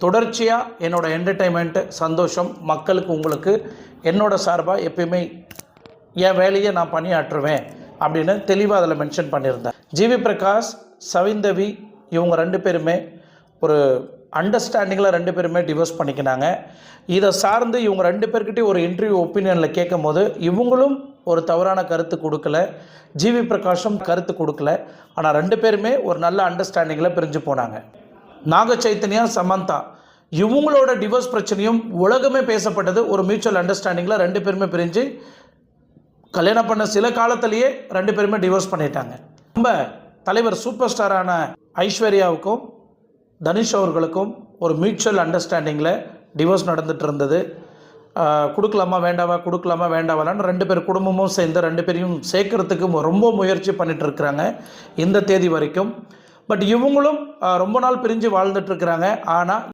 தொடர்ச்சியாக என்னோட என்டர்டெயின்மெண்ட்டு சந்தோஷம் மக்களுக்கு உங்களுக்கு என்னோட சார்பாக எப்பயுமே என் வேலையை நான் பணியாற்றுவேன் அப்படின்னு தெளிவாக அதில் மென்ஷன் பண்ணியிருந்தேன். ஜிவி பிரகாஷ், சவிந்தவி இவங்க 2 பேருமே ஒரு அண்டர்ஸ்டாண்டிங்கில் 2 பேருமே டிவோர்ஸ் பண்ணிக்கினாங்க. இதை சார்ந்து இவங்க 2 பேர்கிட்டையும் ஒரு இன்டர்வியூ ஒப்பீனியனில் கேட்கும் போது இவங்களும் ஒரு தவறான கருத்து கொடுக்கல, ஜிவி பிரகாஷும் கருத்து கொடுக்கல. ஆனால் 2 பேருமே ஒரு நல்ல அண்டர்ஸ்டாண்டிங்கில் பிரிஞ்சு போனாங்க. நாக சைத்தன்யா, சமந்தா இவங்களோட டிவோர்ஸ் பிரச்சனையும் உலகமே பேசப்பட்டது. ஒரு மியூச்சுவல் அண்டர்ஸ்டாண்டிங்கில் 2 பேருமே பிரிஞ்சு கல்யாணம் பண்ண சில காலத்திலேயே 2 பேருமே டிவோர்ஸ் பண்ணிட்டாங்க. நம்ம தலைவர் சூப்பர் ஸ்டாரான ஐஸ்வர்யாவுக்கும் தனுஷ் அவர்களுக்கும் ஒரு மியூச்சுவல் அண்டர்ஸ்டாண்டிங்கில் டிவோர்ஸ் நடந்துகிட்டு இருந்தது. கொடுக்கலாமா வேண்டாவா, கொடுக்கலாமா வேண்டாவான்னு 2 பேர் குடும்பமும் சேர்ந்து 2 பேரையும் சேர்க்கறதுக்கு ரொம்ப முயற்சி பண்ணிகிட்டு இருக்கிறாங்க இந்த தேதி வரைக்கும். பட் இவங்களும் ரொம்ப நாள் பிரிஞ்சு வாழ்ந்துட்டுருக்குறாங்க. ஆனால்